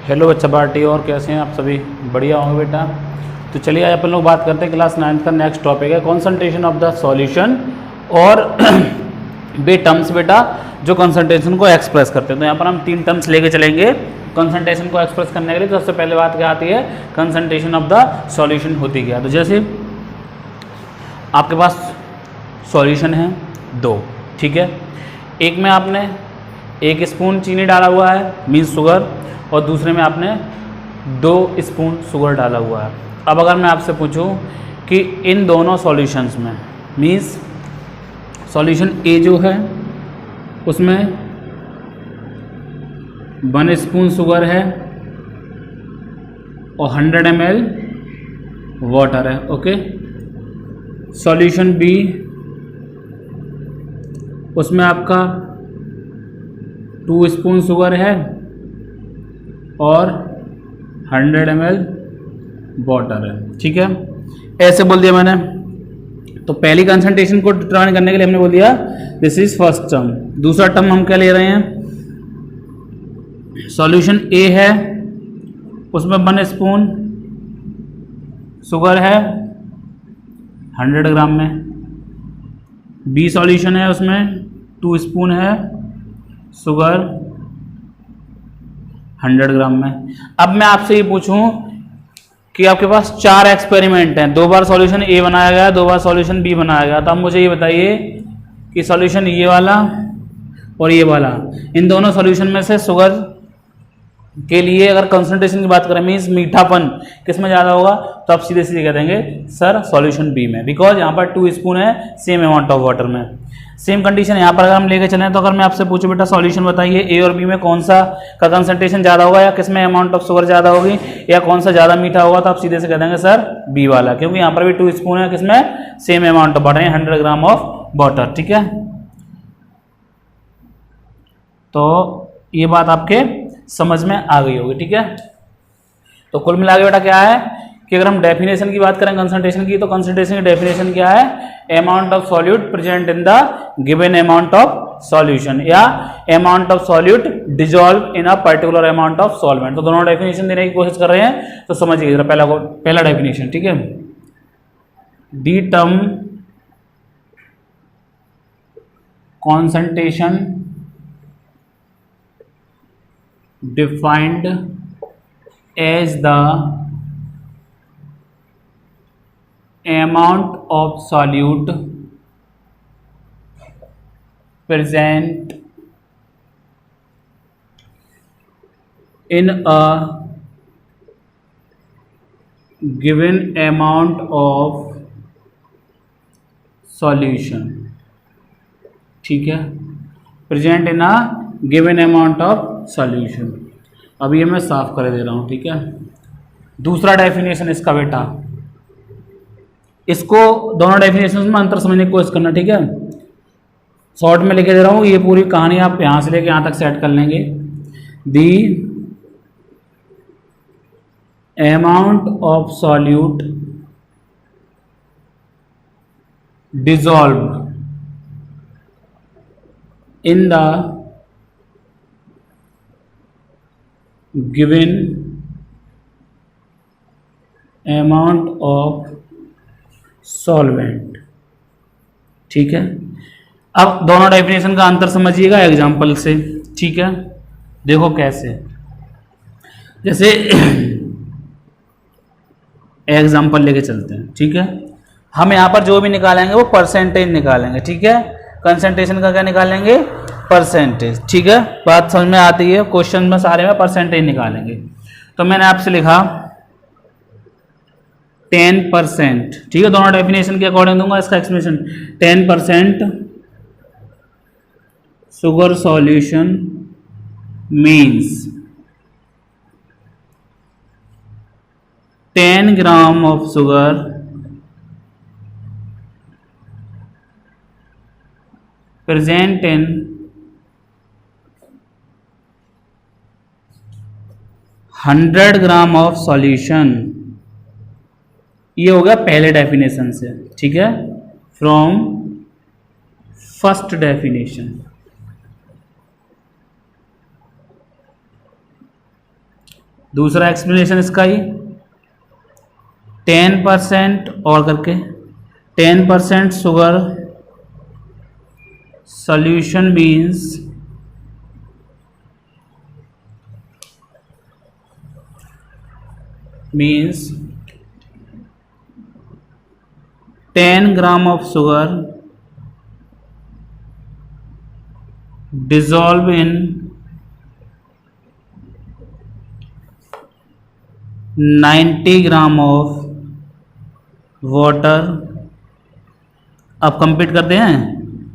Hello बच्चा party, और कैसे हैं आप सभी? बढ़िया होंगे बेटा। तो चलिए आज अपन लोग बात करते हैं क्लास 9 का नेक्स्ट टॉपिक है कंसंट्रेशन ऑफ द सॉल्यूशन और बे टर्म्स बेटा जो कंसंट्रेशन को एक्सप्रेस करते हैं। तो यहाँ पर हम 3 टर्म्स लेके चलेंगे कंसंट्रेशन को एक्सप्रेस करने के लिए। तो सबसे पहले बात क्या आती है, कंसंट्रेशन ऑफ द सॉल्यूशन होती क्या। तो जैसे आपके पास सॉल्यूशन है 2, ठीक है। एक में आपने 1 स्पून चीनी डाला हुआ है मीन्स शुगर, और दूसरे में आपने 2 स्पून शुगर डाला हुआ है। अब अगर मैं आपसे पूछूं कि इन दोनों सॉल्यूशंस में मीन्स सॉल्यूशन ए जो है उसमें 1 स्पून शुगर है और 100 ml वाटर है, ओके। सॉल्यूशन बी उसमें आपका 2 स्पून शुगर है और 100 ml वाटर है, ठीक है। ऐसे बोल दिया मैंने। तो पहली कंसंट्रेशन को डिटरमाइन करने के लिए हमने बोल दिया दिस इज फर्स्ट टर्म। दूसरा टर्म हम क्या ले रहे हैं, सॉल्यूशन ए है उसमें 1 स्पून शुगर है 100 ग्राम में। बी सॉल्यूशन है उसमें 2 स्पून है शुगर 100 ग्राम में। अब मैं आपसे ये पूछूं कि आपके पास 4 एक्सपेरिमेंट हैं, 2 बार सॉल्यूशन ए बनाया गया, 2 बार सॉल्यूशन बी बनाया गया। तो अब मुझे ये बताइए कि सॉल्यूशन ये वाला और ये वाला, इन दोनों सॉल्यूशन में से शुगर के लिए अगर कंसंट्रेशन की बात करें मीन्स मीठापन किस में ज़्यादा होगा, तो आप सीधे सीधे कह देंगे सर सॉल्यूशन बी में, बिकॉज यहाँ पर 2 स्पून है सेम अमाउंट ऑफ वाटर में। सेम कंडीशन यहाँ पर अगर हम लेके चलें तो अगर मैं आपसे पूछूं बेटा सॉल्यूशन बताइए ए और बी में कौन सा का कंसंट्रेशन ज़्यादा होगा या किस में अमाउंट ऑफ शुगर ज़्यादा होगी या कौन सा ज़्यादा मीठा होगा, तो आप सीधे से कह देंगे सर बी वाला, क्योंकि यहाँ पर भी 2 स्पून है किसमें same amount of water, 100 gram of water, ठीक है। तो ये बात आपके समझ में आ गई होगी, ठीक है। तो कुल मिला के बेटा क्या है कि अगर हम डेफिनेशन की बात करें कंसंट्रेशन की, तो कंसंट्रेशन की डेफिनेशन क्या है, amount of solute present in the given amount of solution या amount of solute dissolve in a particular amount of solvent. तो दोनों डेफिनेशन देने की कोशिश कर रहे हैं, तो समझिए जरा पहला डेफिनेशन, ठीक है। The term concentration defined as the amount of solute present in a given amount of solution, ठीक है, present in a given amount of solution. अब ये मैं साफ कर दे रहा हूँ, ठीक है। दूसरा डेफिनेशन इसका बेटा, इसको दोनों डेफिनेशन में अंतर समझने की कोशिश करना, ठीक है। शॉर्ट में लिखे दे रहा हूँ, ये पूरी कहानी आप यहाँ से लेके यहाँ तक सेट कर लेंगे। The amount of solute dissolved in the given amount of solvent, ठीक है। अब दोनों डेफिनेशन का अंतर समझिएगा एग्जांपल से, ठीक है। देखो कैसे, जैसे एग्जांपल लेके चलते हैं, ठीक है। हम यहाँ पर जो भी निकालेंगे वो परसेंटेज निकालेंगे, ठीक है। कंसंट्रेशन का क्या निकालेंगे, परसेंटेज, ठीक है। बात समझ में आती है, क्वेश्चन में सारे में परसेंटेज निकालेंगे। तो मैंने आपसे लिखा 10%, ठीक है। दोनों डेफिनेशन के अकॉर्डिंग दूंगा इसका explanation. 10% sugar solution means 10 gram of sugar present in 100 gram of solution. ये हो गया पहले डेफिनेशन से, ठीक है, फ्रॉम फर्स्ट डेफिनेशन। दूसरा एक्सप्लेनेशन इसका ही 10% और करके 10% sugar solution means 10 gram of sugar dissolve in 90 gram of water. अब कंप्लीट करते हैं,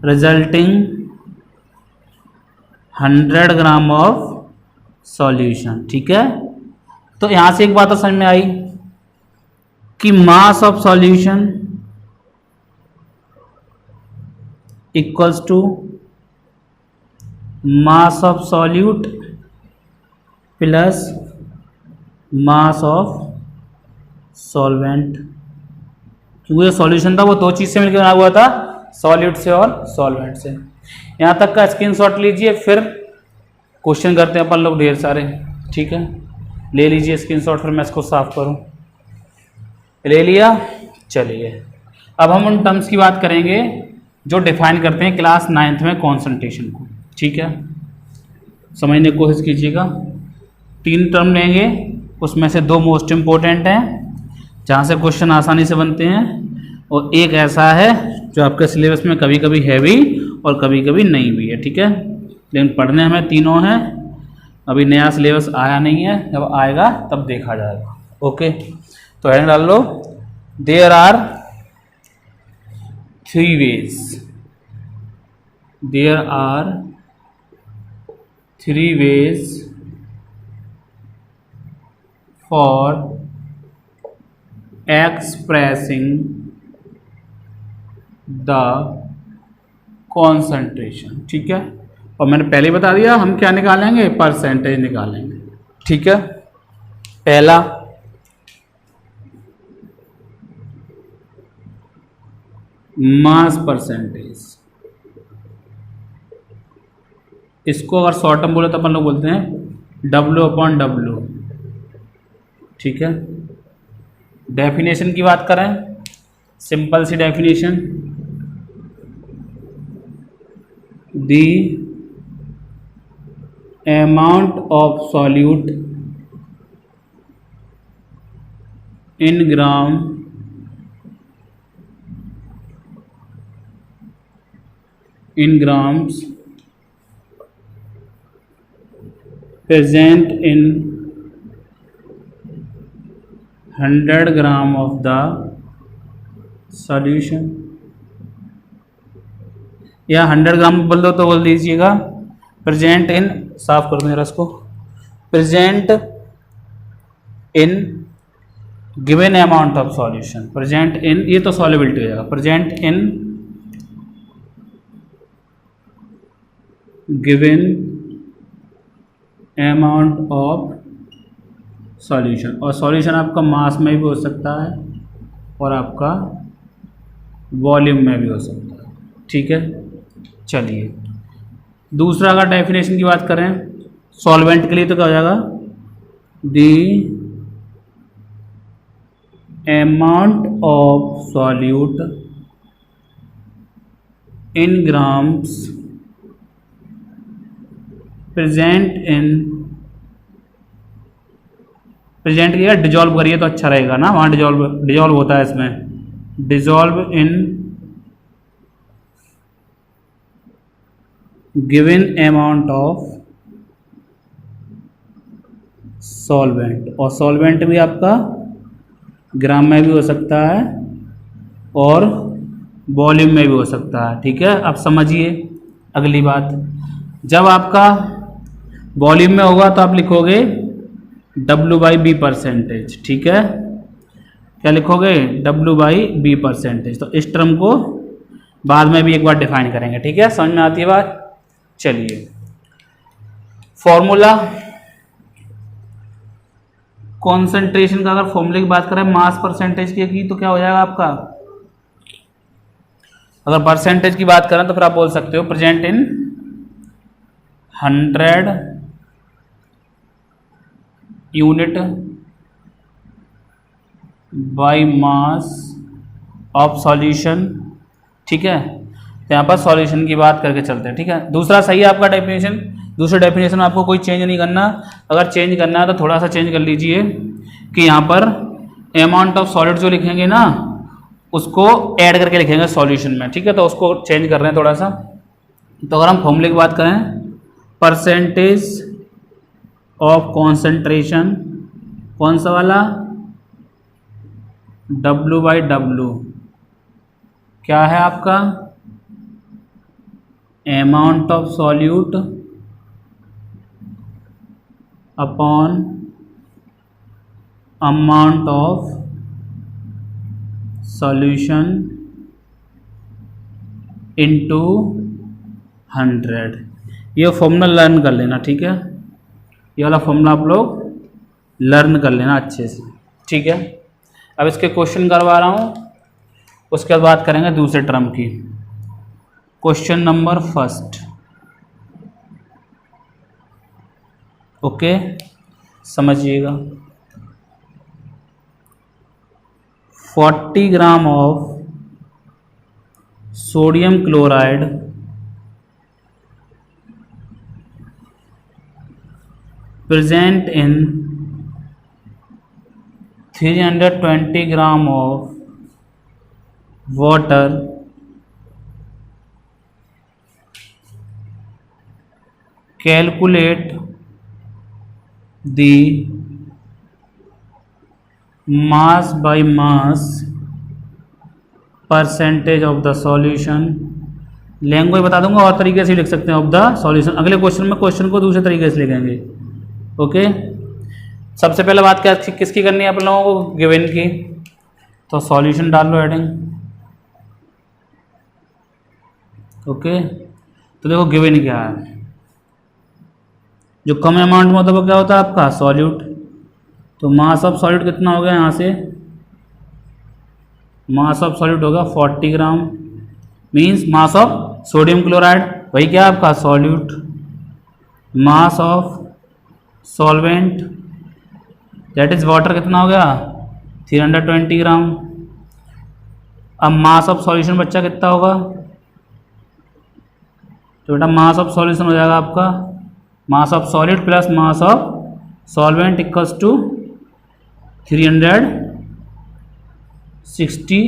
रिजल्टिंग 100 ग्राम ऑफ सॉल्यूशन। ठीक है, तो यहां से एक बात तो समझ में आई कि mass of solution equals to mass of solute plus mass of solvent. क्योंकि जो सॉल्यूशन था वो दो चीज से मिलकर बना हुआ था, सॉल्यूट से और सॉल्वेंट से। यहां तक का स्क्रीनशॉट लीजिए, फिर क्वेश्चन करते हैं अपन लोग ढेर सारे। ठीक है, ले लीजिए स्क्रीनशॉट, फिर मैं इसको साफ करूं। ले लिया, चलिए अब हम उन टर्म्स की बात करेंगे जो डिफाइन करते हैं क्लास 9th में कॉन्सेंट्रेशन को। ठीक है, समझने की कोशिश कीजिएगा। 3 टर्म लेंगे, उसमें से 2 मोस्ट इंपॉर्टेंट हैं जहाँ से क्वेश्चन आसानी से बनते हैं, और एक ऐसा है जो आपके सिलेबस में कभी कभी है भी और कभी कभी नहीं भी है। ठीक है, लेकिन पढ़ने हमें तीनों हैं। अभी नया सिलेबस आया नहीं है, जब आएगा तब देखा जाएगा। ओके, तो हेडिंग डाल लो, there are 3 ways, there are 3 ways for expressing the concentration। ठीक है, और मैंने पहले बता दिया हम क्या निकालेंगे, परसेंटेज निकालेंगे। ठीक है, पहला मास परसेंटेज, इसको अगर शॉर्ट टर्म बोले तो अपन लोग बोलते हैं W/W। ठीक है, डेफिनेशन की बात करें, सिंपल सी definition, the amount of solute in gram in grams present in 100 gram of the solution, या 100 ग्राम बोल दो तो बोल दीजिएगा प्रेजेंट इन, साफ कर दूँ इसको, present in given amount of solution, present in, ये तो सॉल्युबिलिटी हो जाएगा, present in given amount of solution. और सॉल्यूशन आपका मास में भी हो सकता है और आपका वॉल्यूम में भी हो सकता है। ठीक है, चलिए दूसरा अगर डेफिनेशन की बात करें सॉल्वेंट के लिए तो क्या हो जाएगा, the amount of solute in grams present in, present किया डिजॉल्व करिए तो अच्छा रहेगा ना, वहाँ डिजॉल्व होता है इसमें, dissolve in given amount of solvent. और सॉल्वेंट भी आपका ग्राम में भी हो सकता है और वॉल्यूम में भी हो सकता है। ठीक है, अब समझिए अगली बात, जब आपका वॉल्यूम में होगा तो आप लिखोगे W/B परसेंटेज। ठीक है, क्या लिखोगे, W/B परसेंटेज। तो इस टर्म को बाद में भी एक बार डिफाइन करेंगे। ठीक है, समझ में आती है बात। चलिए फॉर्मूला, कॉन्सेंट्रेशन का अगर फॉर्मूले की बात करें मास परसेंटेज की तो क्या हो जाएगा आपका, अगर परसेंटेज की बात करें तो फिर आप बोल सकते हो present in 100 unit by mass of solution. ठीक है, तो यहाँ पर सॉल्यूशन की बात करके चलते हैं। ठीक है, दूसरा सही है आपका डेफिनेशन। दूसरे डेफिनेशन में आपको कोई चेंज नहीं करना। अगर चेंज करना है तो थोड़ा सा चेंज कर लीजिए कि यहाँ पर अमाउंट ऑफ सॉलिड जो लिखेंगे ना उसको ऐड करके लिखेंगे सॉल्यूशन में। ठीक है, तो उसको चेंज कर रहे हैं थोड़ा सा। तो अगर हम फॉर्मूले की बात करें, परसेंटेज ऑफ कॉन्सेंट्रेशन, कौन सा वाला, W/W, क्या है आपका, amount of solute upon amount of solution into 100। ये फॉर्मूला लर्न कर लेना। ठीक है, ये वाला फॉर्मूला आप लोग लर्न कर लेना अच्छे से। ठीक है, अब इसके क्वेश्चन करवा रहा हूँ, उसके बाद बात करेंगे दूसरे टर्म की। क्वेश्चन नंबर फर्स्ट, ओके, समझिएगा। 40 gram of sodium chloride present in 320 gram of water calculate the mass by mass percentage of the solution। Language बता दूंगा और तरीके से लिख सकते हैं ऑफ द सॉल्यूशन। अगले क्वेश्चन में क्वेश्चन को दूसरे तरीके से लिखेंगे। ओके, सबसे पहले बात क्या किसकी करनी है आप लोगों को, गिवन की। तो सॉल्यूशन डाल लो हेडिंग। ओके, तो देखो गिवन क्या है, जो कम अमाउंट में होता है वो क्या होता है आपका सॉल्यूट। तो मास ऑफ सॉल्यूट कितना हो गया, यहाँ से मास ऑफ सॉल्यूट होगा 40 gram, means mass of sodium chloride, वही क्या आपका solute. Mass of solvent that is water कितना हो गया 320 ग्राम। अब मास ऑफ सॉल्यूशन बच्चा कितना होगा, तो बेटा मास ऑफ सॉल्यूशन हो जाएगा आपका mass of solid plus mass of solvent equals to 360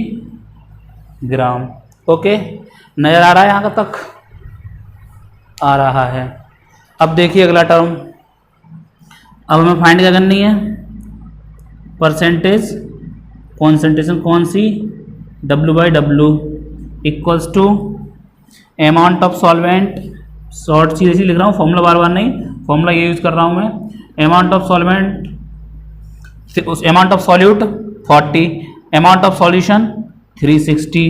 gram. Okay, नजर आ रहा है यहाँ तक, आ रहा है। अब देखिए अगला टर्म, अब हमें फाइंड क्या करनी है, परसेंटेज कॉन्सेंट्रेशन कौन सी, W/W equals to amount of solvent, short चीज ऐसी लिख रहा हूँ, फॉर्मूला बार बार नहीं, फॉर्मूला ये यूज कर रहा हूँ मैं। Amount of solvent, amount of solute 40, amount of solution 360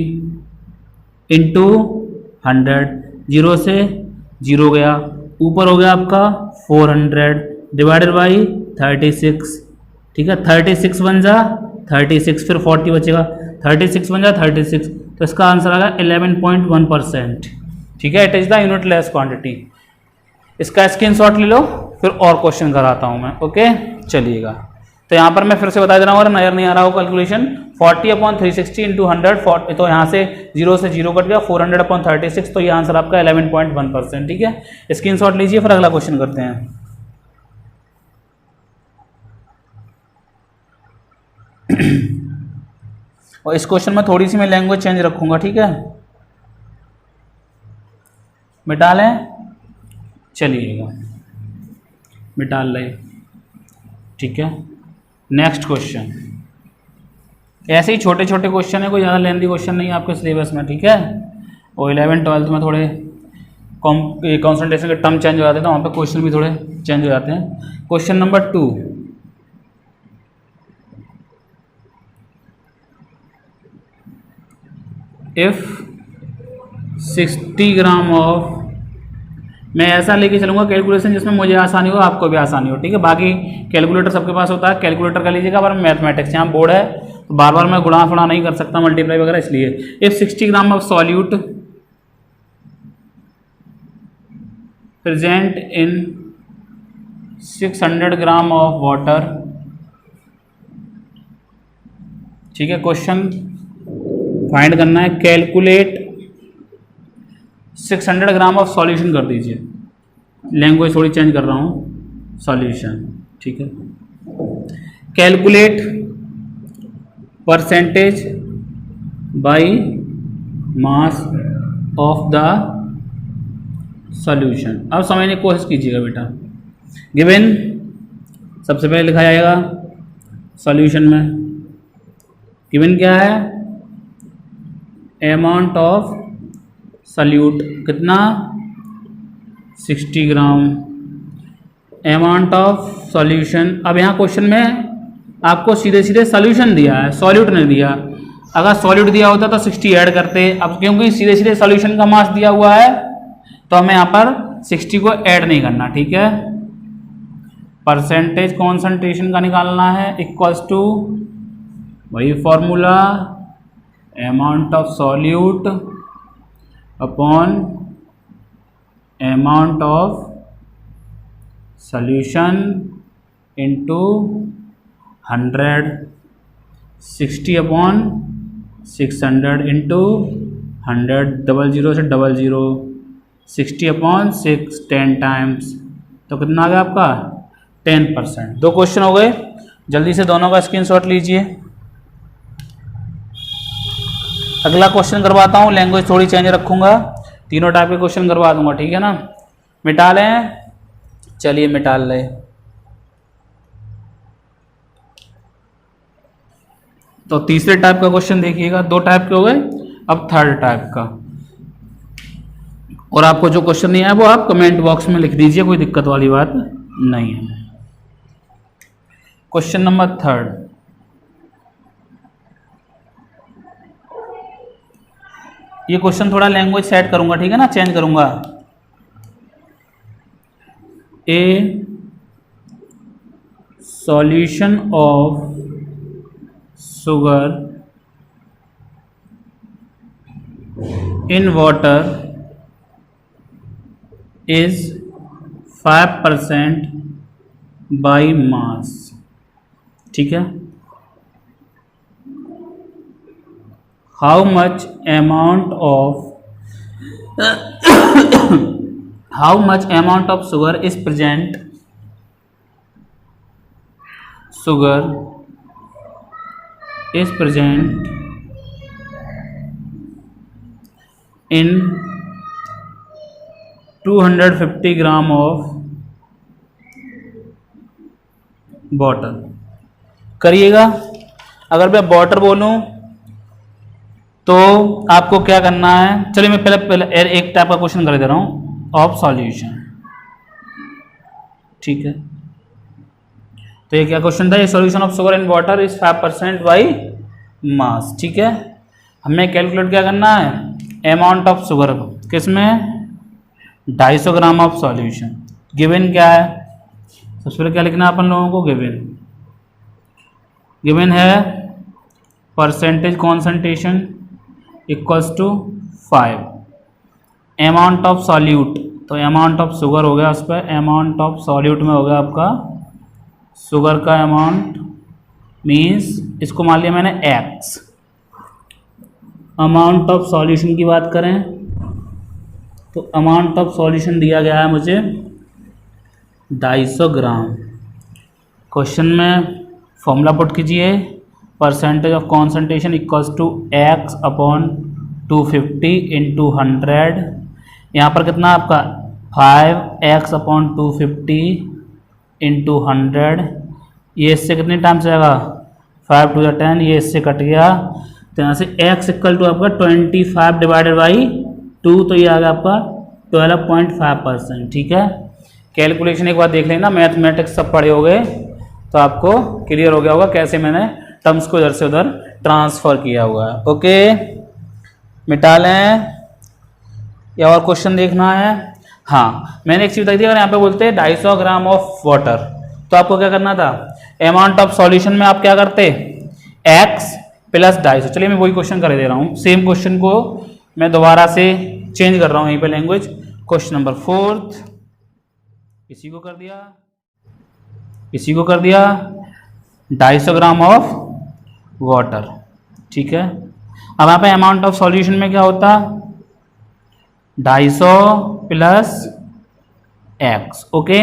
into 100, 0 से 0 गया, ऊपर हो गया आपका 400 डिवाइडेड बाई 36। ठीक है, 36 बन जा 36, फिर 40 बचेगा, 36 बन जा 36, तो इसका आंसर आएगा 11.1%। ठीक है, it is the unit less quantity. इसका स्क्रीनशॉट ले लो, फिर और क्वेश्चन कराता हूं मैं। ओके, चलिएगा। तो यहाँ पर मैं फिर से बता दे रहा हूँ, अगर नजर नहीं आ रहा हो कैलकुलेशन, 40/360 इंटू 100, तो यहाँ से 0 से 0 कट गया, 400/36, तो ये आंसर आपका 11.1%। ठीक है, स्क्रीनशॉट लीजिए, फिर अगला क्वेश्चन करते हैं। और इस क्वेश्चन में थोड़ी सी मैं लैंग्वेज चेंज रखूंगा। ठीक है, मिटा लें, चलिएगा मिटा लें। ठीक है, नेक्स्ट क्वेश्चन। ऐसे ही छोटे छोटे क्वेश्चन है, कोई ज़्यादा लेंथी क्वेश्चन नहीं है आपके सिलेबस में। ठीक है, और 11th-12th में थोड़े कॉन्सेंट्रेशन के टर्म चेंज हो जाते हैं, तो वहाँ पे क्वेश्चन भी थोड़े चेंज हो जाते हैं। Question number 2, if 60 gram of, मैं ऐसा लेके चलूंगा कैलकुलेशन जिसमें मुझे आसानी हो, आपको भी आसानी हो। ठीक है, बाकी कैलकुलेटर सबके पास होता है, कैलकुलेटर का लीजिएगा, पर मैथमेटिक्स यहाँ बोर्ड है तो बार बार मैं गुणा फुणा नहीं कर सकता, मल्टीप्लाई वगैरह, इसलिए if 60 gram of solute present in 600 gram of water, ठीक है। क्वेश्चन फाइंड करना है, कैलकुलेट 600 ग्राम ऑफ सॉल्यूशन कर दीजिए, लैंग्वेज थोड़ी चेंज कर रहा हूँ, सॉल्यूशन, ठीक है। Calculate percentage by mass of the solution. अब समझने की कोशिश कीजिएगा बेटा। गिवन सबसे पहले लिखा जाएगा सॉल्यूशन में, गिवन क्या है, अमाउंट ऑफ सॉल्यूट कितना 60 ग्राम, अमाउंट ऑफ सॉल्यूशन। अब यहाँ क्वेश्चन में आपको सीधे सीधे सॉल्यूशन दिया है, सॉल्यूट नहीं दिया। अगर सॉल्यूट दिया होता तो 60 ऐड करते, अब क्योंकि सीधे सीधे सॉल्यूशन का मास दिया हुआ है तो हमें यहाँ पर 60 को ऐड नहीं करना, ठीक है। परसेंटेज कॉन्सेंट्रेशन का निकालना है, इक्वल्स टू वही formula, amount of solute upon amount of solution into 100, 60 upon 600 into 100, 00 से 00, 60 अपॉन 6, 10 टाइम्स, तो कितना आ गया आपका 10%। दो क्वेश्चन हो गए, जल्दी से दोनों का स्क्रीनशॉट लीजिए। अगला क्वेश्चन करवाता हूँ, लैंग्वेज थोड़ी चेंज रखूंगा, तीनों टाइप के क्वेश्चन करवा दूंगा, ठीक है ना। मिटा लें, चलिए मिटा लें। तो तीसरे टाइप का क्वेश्चन देखिएगा, दो टाइप के हो गए, अब थर्ड टाइप का। और आपको जो क्वेश्चन नहीं आया वो आप कमेंट बॉक्स में लिख दीजिए, कोई दिक्कत वाली बात नहीं है। क्वेश्चन नंबर थर्ड, ये क्वेश्चन थोड़ा लैंग्वेज सेट करूंगा, ठीक है ना, चेंज करूंगा। ए solution of sugar in water is 5% by mass, ठीक है। How much amount of sugar is present? Sugar is present in 250 gram of water. करिएगा, अगर मैं वाटर बोलूं तो आपको क्या करना है, चलिए मैं पहले एक टाइप का क्वेश्चन कर दे रहा हूं, ऑफ सॉल्यूशन, ठीक है। तो ये क्या क्वेश्चन था, ये solution of sugar in water is 5% by mass, ठीक है। हमें कैलकुलेट क्या करना है, अमाउंट ऑफ शुगर, किसमें 250 ग्राम ऑफ सॉल्यूशन। गिवन क्या है, सबसे पहले क्या लिखना है अपन लोगों को, गिवन है percentage concentration equals to 5, amount of solute, तो अमाउंट ऑफ शुगर हो गया उस पर, अमाउंट ऑफ सॉल्यूट में हो गया आपका शुगर का अमाउंट, मीन्स इसको मान लिया मैंने x। अमाउंट ऑफ सॉल्यूशन की बात करें तो अमाउंट ऑफ सॉल्यूशन दिया गया है मुझे 250 ग्राम। क्वेश्चन में फॉर्मूला पुट कीजिए, percentage of concentration equals to x upon 250 into 100। यहाँ पर कितना आपका 5x अपॉन 250 इंटू 100, ये इससे कितने टाइम्स जाएगा 5 टू 10, ये इससे कट गया, तो यहाँ से x इक्वल टू आपका 25 डिवाइडेड बाई 2, तो ये आ गया आपका 12.5%, ठीक है। कैलकुलेशन एक बार देख लेना, मैथमेटिक्स सब पढ़े हो गए तो आपको क्लियर हो गया होगा कैसे मैंने टर्म्स को इधर से उधर ट्रांसफर किया हुआ है। ओके, मिटा लें या और क्वेश्चन देखना है। हाँ, मैंने एक चीज बताई थी, अगर यहाँ पे बोलते हैं 250 ग्राम ऑफ वाटर, तो आपको क्या करना था, अमाउंट ऑफ सॉल्यूशन में आप क्या करते, x प्लस 250। चलिए मैं वही क्वेश्चन कर दे रहा हूँ, सेम क्वेश्चन को मैं दोबारा से चेंज कर रहा हूँ यहीं पे लैंग्वेज। क्वेश्चन नंबर 4 इसी को कर दिया। इसी को कर दिया 250 ग्राम ऑफ वाटर। ठीक है, अब यहाँ पे अमाउंट ऑफ सॉल्यूशन में क्या होता, 250 प्लस x। ओके,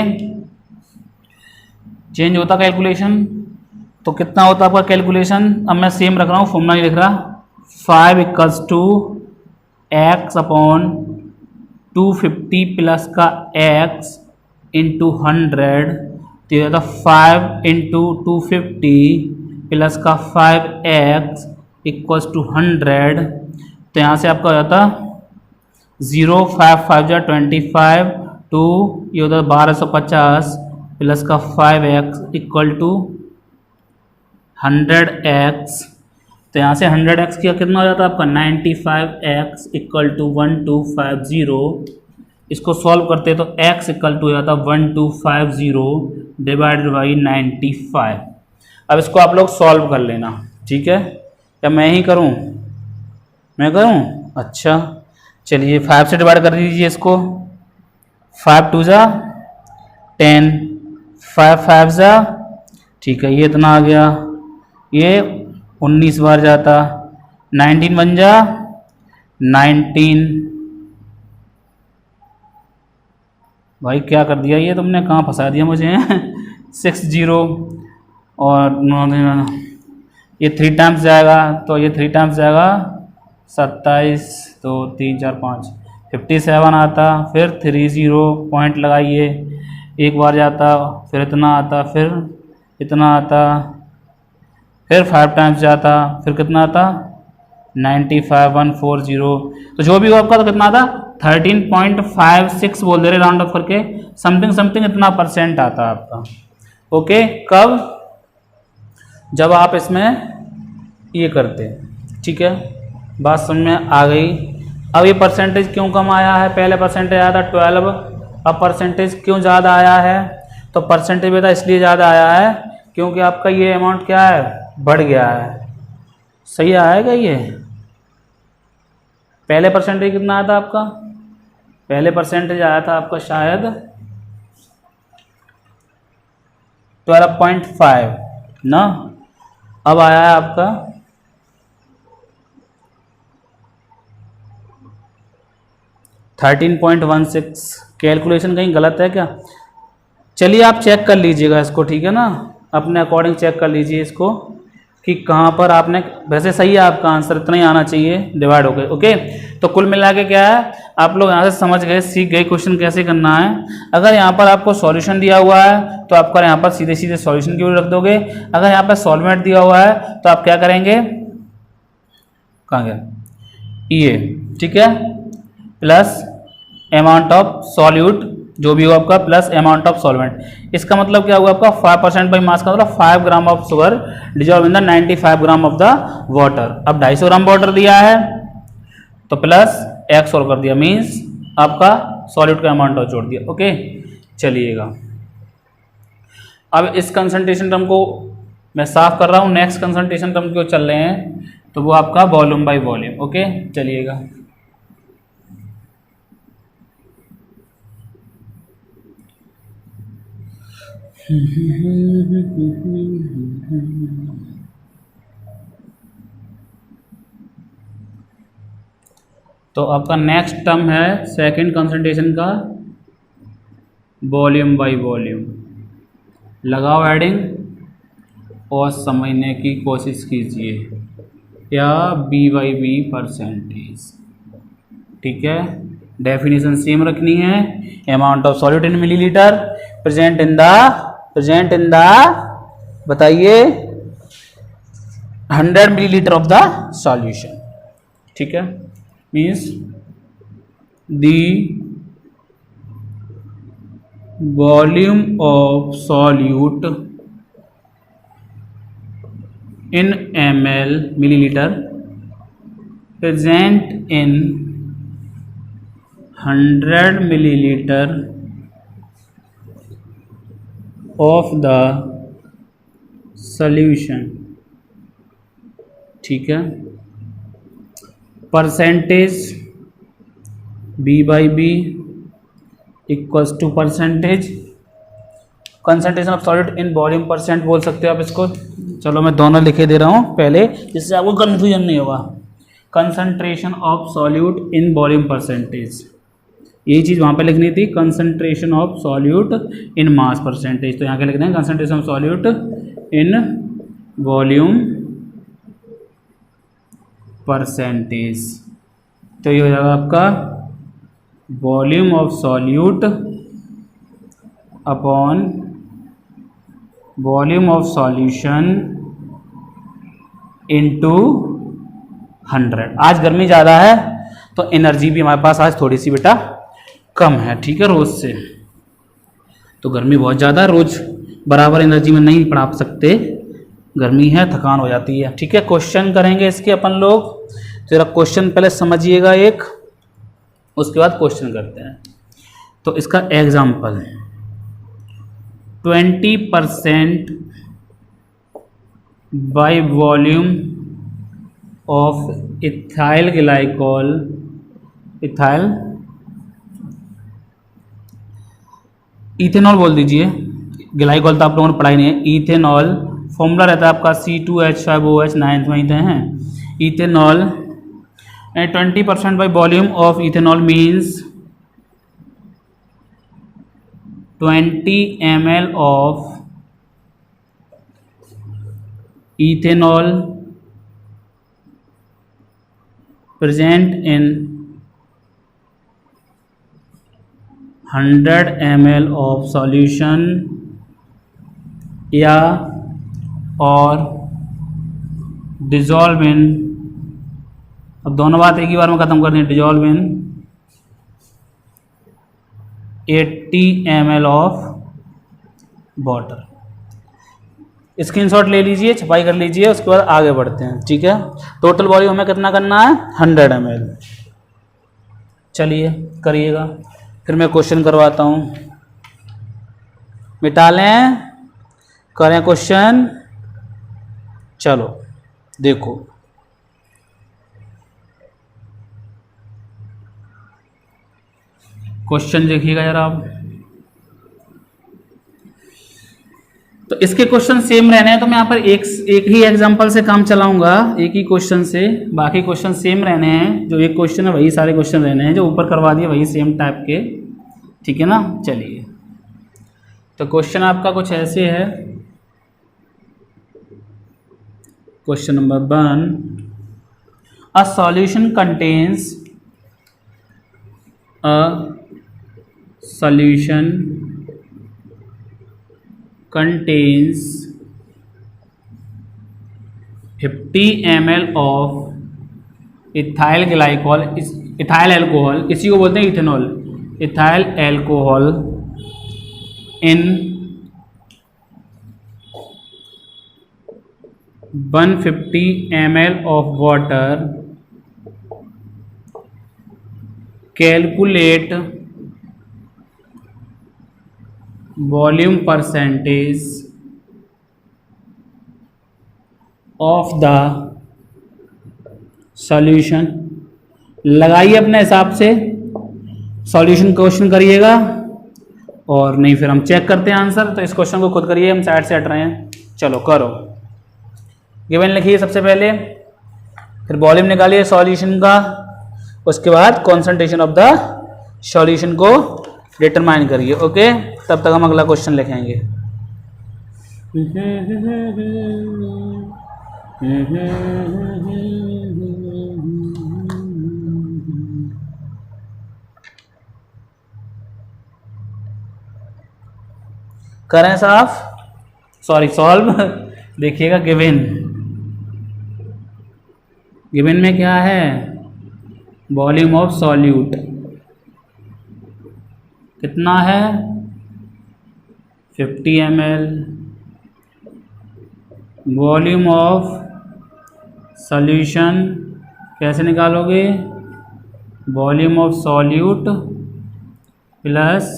चेंज होता कैलकुलेशन, तो कितना होता आपका कैलकुलेशन, अब मैं सेम रख रहा हूँ, फॉर्मूला नहीं लिख रहा। 5 equals to x upon 250 plus का x इंटू 100, तो ये था 5 इंटू 250 प्लस का 5x इक्वल्स टू 100। तो यहाँ से आपका हो जाता 0, 5 5 जा 25, 2 ये होता 1250 प्लस का 5x इक्वल टू 100x। तो यहाँ से 100x किया कितना हो जाता है आपका 95x इक्वल टू 1250। इसको सॉल्व करते तो x इक्वल टू हो जाता 1250 डिवाइडेड बाई 95। अब इसको आप लोग सॉल्व कर लेना, ठीक है, या मैं ही करूँ, मैं करूँ? अच्छा चलिए 5 से डिवाइड कर दीजिए इसको। 5 2 जा 10, 5 5 जा, ठीक है, ये इतना आ गया, ये 19 बार जाता, 19 बन जा 19। भाई क्या कर दिया ये तुमने, कहाँ फंसा दिया मुझे 60 और ये 3 टाइम्स जाएगा, तो ये 3 टाइम्स जाएगा 27, तो 3 4 5 57 आता, फिर 30 पॉइंट लगाइए, एक बार जाता, फिर इतना आता, फिर इतना आता, फिर 5 टाइम्स जाता, फिर कितना आता 95 140। तो जो भी हो आपका तो कितना आता 13.56 बोल दे रहे राउंड ऑफ करके, समथिंग समथिंग इतना परसेंट आता आपका। ओके, कब, जब आप इसमें ये करते, ठीक है, बात समझ में आ गई। अब ये परसेंटेज क्यों कम आया है, पहले परसेंटेज आया था 12, अब परसेंटेज क्यों ज़्यादा आया है, तो परसेंटेज बेटा इसलिए ज़्यादा आया है क्योंकि आपका ये अमाउंट क्या है, बढ़ गया है। सही आएगा ये, पहले परसेंटेज कितना आया था आपका, पहले परसेंटेज आया था आपका शायद 12.5 ना, अब आया है आपका 13.16। कैलकुलेशन कहीं गलत है क्या? चलिए आप चेक कर लीजिएगा इसको, ठीक है ना, अपने अकॉर्डिंग चेक कर लीजिए इसको कि कहाँ पर आपने, वैसे सही है आपका आंसर, इतना ही आना चाहिए डिवाइड हो गए। ओके, तो कुल मिला के क्या है, आप लोग यहाँ से समझ गए, सीख गए क्वेश्चन कैसे करना है। अगर यहाँ पर आपको सॉल्यूशन दिया हुआ है तो आपका यहाँ पर सीधे सीधे सॉल्यूशन की वैल्यू रख दोगे। अगर यहाँ पर सॉल्वेंट दिया हुआ है तो आप क्या करेंगे, कहाँ गया ये, ठीक है, प्लस अमाउंट ऑफ सॉल्यूट जो भी हो आपका, प्लस अमाउंट ऑफ सॉल्वेंट। इसका मतलब क्या हुआ आपका 5% बाई मास का मतलब 5 gram of sugar dissolve in the 95 gram of the water. अब 250 ग्राम वाटर दिया है तो प्लस x और कर दिया, मीन्स आपका सॉल्यूट का अमाउंट और जोड़ दिया। ओके, चलिएगा अब इस कंसंट्रेशन टर्म को मैं साफ कर रहा हूँ, नेक्स्ट कंसंट्रेशन टर्म क्यों चल रहे हैं, तो वो आपका वॉल्यूम बाई वॉल्यूम। ओके, चलिएगा तो आपका नेक्स्ट टर्म है सेकंड कंसंट्रेशन का वॉल्यूम बाई वॉल्यूम। लगाओ एडिंग और समझने की कोशिश कीजिए, या B/B परसेंटेज, ठीक है, डेफिनेशन सेम रखनी है। Amount of solute in millilitre present in the बताइए 100 मिलीलीटर ऑफ द सॉल्यूशन, ठीक है, means the volume of solute in ml milliliter present in 100 milliliter of the solution, ठीक है, percentage B/B equals to percentage concentration of solid in volume percent बोल सकते हो आप इसको। चलो मैं दोनों लिखे दे रहा हूँ पहले, जिससे आपको कन्फ्यूजन नहीं होगा। Concentration of solute in volume percentage, यही चीज़ वहाँ पे लिखनी थी, concentration of solute in mass percentage. तो यहाँ के लिख दें concentration of solute in volume percentage. तो ये हो जाएगा आपका volume of solute upon volume of solution into 100। आज गर्मी ज़्यादा है तो एनर्जी भी हमारे पास आज थोड़ी सी बेटा कम है, ठीक है, रोज़ से। तो गर्मी बहुत ज़्यादा, रोज़ बराबर एनर्जी में नहीं पढ़ा सकते, गर्मी है, थकान हो जाती है, ठीक है। क्वेश्चन करेंगे इसके अपन लोग। तो जरा क्वेश्चन पहले समझिएगा एक, उसके बाद क्वेश्चन करते हैं। तो इसका example 20% by volume of ethyl glycol, ethyl ethanol बोल दीजिए, ग्लाइकॉल तो आप लोगों ने पढ़ाई नहीं है। इथेनॉल फॉर्मूला रहता है आपका C2H5OH, 9th में ही हैं। Ethanol 20% by volume of ethanol means 20 ml of ethanol present in 100 ml of solution या और डिजॉल्व इन, अब दोनों बात एक ही बार में ख़त्म करनी है, dissolve in 80 ml of water. Screenshot ले लीजिए, छपाई कर लीजिए, उसके बाद आगे बढ़ते हैं, ठीक है। टोटल वॉल्यूम हमें कितना करना है, 100 ml। चलिए करिएगा, फिर मैं क्वेश्चन करवाता हूँ। मिटा लें, करें क्वेश्चन। चलो देखो, क्वेश्चन देखिएगा जरा आप। तो इसके क्वेश्चन सेम रहने हैं, तो मैं यहाँ पर एक ही एग्जांपल से काम चलाऊंगा, एक ही क्वेश्चन से। बाकी क्वेश्चन सेम रहने हैं, जो एक क्वेश्चन है वही सारे क्वेश्चन रहने हैं, जो ऊपर करवा दिए वही सेम टाइप के, ठीक है ना। चलिए, तो क्वेश्चन आपका कुछ ऐसे है। Question number 1, a solution contains, solution contains 50 ml of ethyl glycol, ethyl alcohol, इसी को बोलते हैं ethanol, ethyl alcohol in 150 ml of water, calculate volume percentage of the solution. लगाइए अपने हिसाब से, सॉल्यूशन क्वेश्चन करिएगा, और नहीं फिर हम चेक करते हैं आंसर। तो इस क्वेश्चन को खुद करिए, हम साइड से हट रहे हैं। चलो करो, गिवन लिखिए सबसे पहले, फिर वॉल्यूम निकालिए सॉल्यूशन का, उसके बाद कॉन्सेंट्रेशन ऑफ द सॉल्यूशन को डिटरमाइन करिए। ओके, तब तक हम अगला क्वेश्चन लिखेंगे। करें साफ, सॉरी सॉल्व। देखिएगा गिवन, गिवन में क्या है, वॉल्यूम ऑफ सॉल्यूट कितना है, 50 ml। वॉल्यूम ऑफ सॉल्यूशन कैसे निकालोगे, volume of solute plus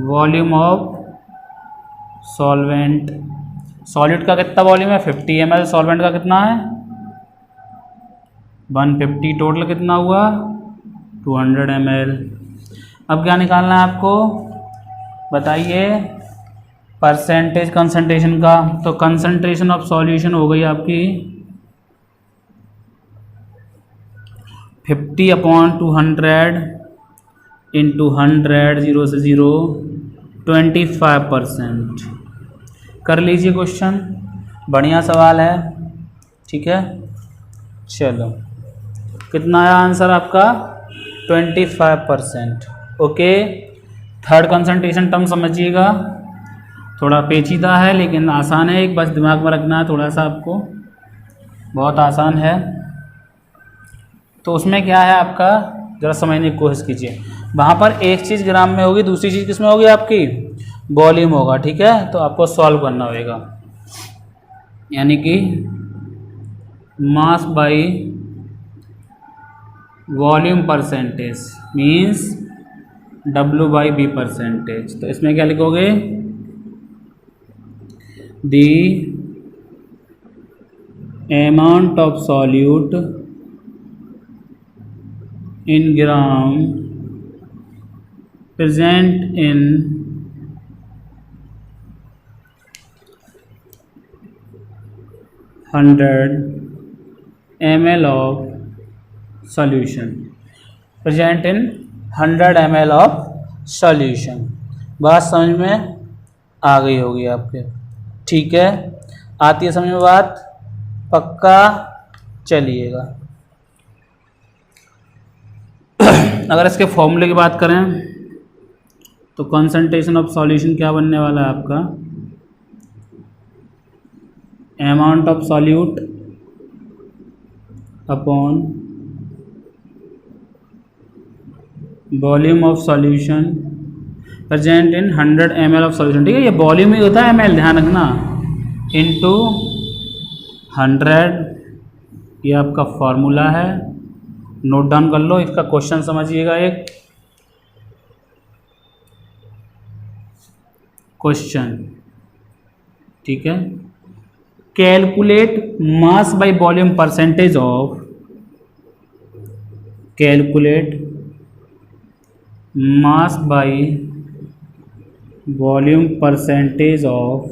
volume of solvent. Solute का कितना वॉल्यूम है, 50 ml, सॉल्वेंट का कितना है 150, टोटल कितना हुआ 200 ml। अब क्या निकालना है आपको, बताइए परसेंटेज कंसंट्रेशन का। तो कंसंट्रेशन ऑफ सॉल्यूशन हो गई आपकी 50/200 इंटू 100, 0 से 0, 25%। कर लीजिए क्वेश्चन, बढ़िया सवाल है, ठीक है। चलो कितना आया आंसर आपका? 25%। ओके, थर्ड कंसंट्रेशन टर्म समझिएगा, थोड़ा पेचीदा है लेकिन आसान है, एक बस दिमाग में रखना है थोड़ा सा आपको, बहुत आसान है। तो उसमें क्या है आपका, ज़रा समझने की कोशिश कीजिए। वहाँ पर एक चीज़ ग्राम में होगी, दूसरी चीज़ किस में होगी आपकी? वॉल्यूम होगा, ठीक है। तो आपको सॉल्व करना होगा, यानी कि mass by volume percentage means W/V percentage. तो इसमें क्या लिखोगे? The amount of solute in gram present in 100 ml of solution, present in 100 ml of solution। बात समझ में आ गई होगी आपके, ठीक है। आती है समझ में बात? पक्का? चलिएगा, अगर इसके फॉर्मूले की बात करें तो कंसंट्रेशन ऑफ सॉल्यूशन क्या बनने वाला है आपका? Amount of solute upon volume of solution present in 100 ml of solution, ठीक है। ये वॉल्यूम ही होता है, ml ध्यान रखना, इनटू 100, ये आपका फॉर्मूला है, नोट डाउन कर लो। इसका क्वेश्चन समझिएगा, एक क्वेश्चन, ठीक है। Calculate mass by volume percentage of, calculate mass by volume percentage of,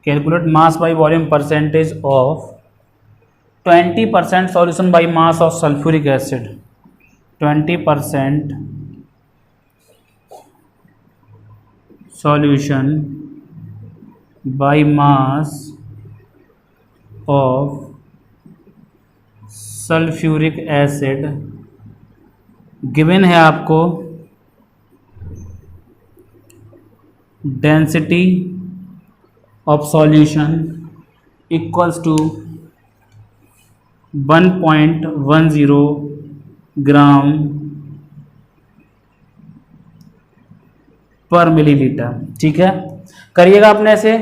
calculate mass by volume percentage of 20% solution by mass of sulfuric acid, 20% solution by mass of sulfuric acid given है आपको density of solution equals to 1.10 gram per millilitre, ठीक है। करिएगा अपने से,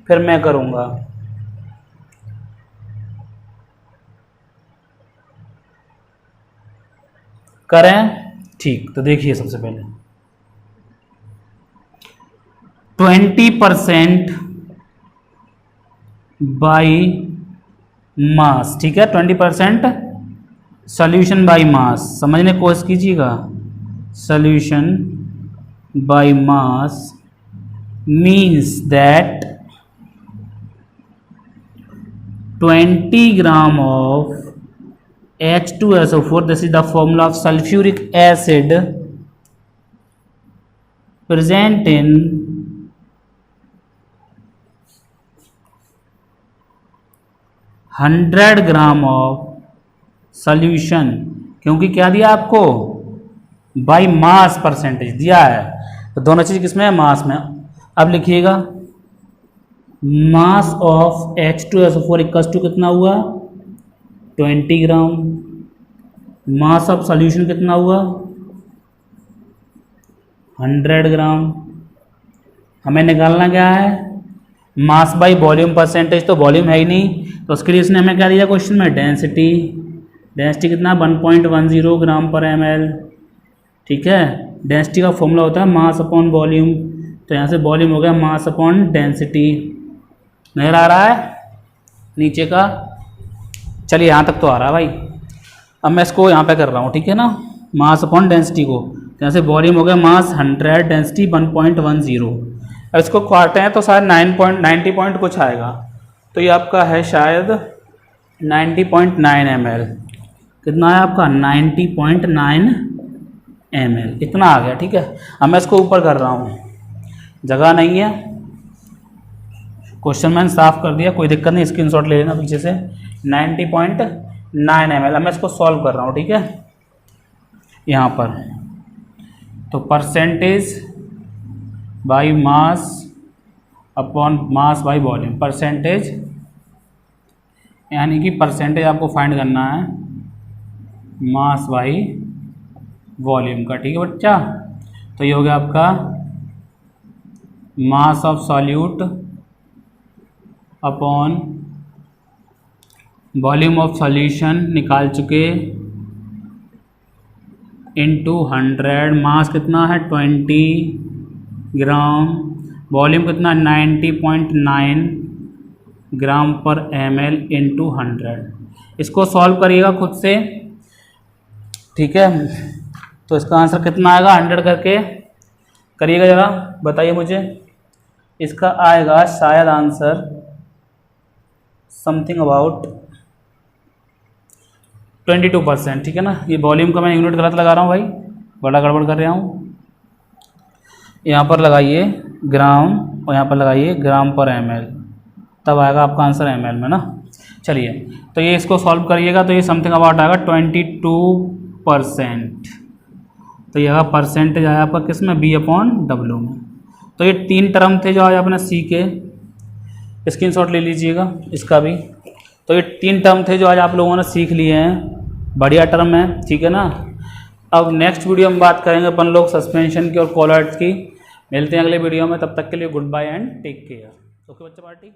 फिर मैं करूंगा। करें, ठीक। तो देखिए सबसे पहले 20% बाई मास, ठीक है। 20% सॉल्यूशन बाई मास, समझने की कोशिश कीजिएगा। Solution by mass means that 20 gram of H2SO4, this is the formula of sulfuric acid present in 100 gram of solution, क्योंकि क्या दिया आपको? बाई मास परसेंटेज दिया है, तो दोनों चीज किसमें है? मास में। अब लिखिएगा mass of H2SO4 equals to कितना हुआ? 20 ग्राम। मास ऑफ सॉल्यूशन कितना हुआ? 100 ग्राम। हमें निकालना क्या है? मास बाई वॉल्यूम परसेंटेज, तो वॉल्यूम है ही नहीं, तो उसके लिए इसने हमें क्या दिया क्वेश्चन में? डेंसिटी। डेंसिटी कितना? 1.10 ग्राम पर ml, ठीक है। डेंसिटी का फॉर्मूला होता है मास अपॉन वॉल्यूम, तो यहाँ से वॉल्यूम हो गया मास अपॉन डेंसिटी। नजर आ रहा है नीचे का? चलिए यहाँ तक तो आ रहा है भाई। अब मैं इसको यहाँ पे कर रहा हूँ, ठीक है ना, मास अपॉन डेंसिटी को। तो यहाँ से वॉल्यूम हो गया मास 100, डेंसिटी 1.10। अब इसको काटते हैं तो शायद 9.90 पॉइंट कुछ आएगा, तो ये आपका है शायद 90.9 ml। कितना है आपका 90.9 ml, इतना आ गया। ठीक है, अब मैं इसको ऊपर कर रहा हूँ, जगह नहीं है, क्वेश्चन मैंने साफ कर दिया, कोई दिक्कत नहीं, स्क्रीनशॉट ले लेना पीछे से। 90.9 ml, अब मैं इसको सॉल्व कर रहा हूँ। ठीक है, यहाँ पर तो percentage by mass upon mass by volume, percentage यानी कि परसेंटेज आपको फाइंड करना है मास बाई वॉल्यूम का। ठीक है बच्चा, तो ये हो गया आपका mass of solute upon volume of solution निकाल चुके, इनटू 100। मास कितना है 20 ग्राम, वॉल्यूम कितना 90.9 ग्राम पर ml इंटू 100। इसको सॉल्व करिएगा खुद से। ठीक है, तो इसका आंसर कितना आएगा 100 करके करिएगा, ज़रा बताइए मुझे। इसका आएगा शायद आंसर समथिंग अबाउट 22%। ठीक है ना, ये वॉल्यूम का मैं यूनिट गलत लगा रहा हूँ भाई, बड़ा गड़बड़ कर रहा हूँ। यहाँ पर लगाइए ग्राम और यहाँ पर लगाइए ग्राम पर ml, तब आएगा आपका आंसर ml में ना। चलिए, तो ये इसको सॉल्व करिएगा, तो ये समथिंग अबाउट आएगा 22%। तो ये आएगा परसेंटेज आया आपका किस में, B/W में। तो ये 3 टर्म थे जो आज आपने सीखे, स्क्रीनशॉट ले लीजिएगा इसका भी। तो ये 3 टर्म थे जो आज आप लोगों ने सीख लिए हैं, बढ़िया टर्म है। ठीक है ना, अब नेक्स्ट वीडियो में बात करेंगे अपन लोग सस्पेंशन की और कॉलर्स की। मिलते हैं अगले वीडियो में, तब तक के लिए good bye and take care. Okay बच्चा पार्टी।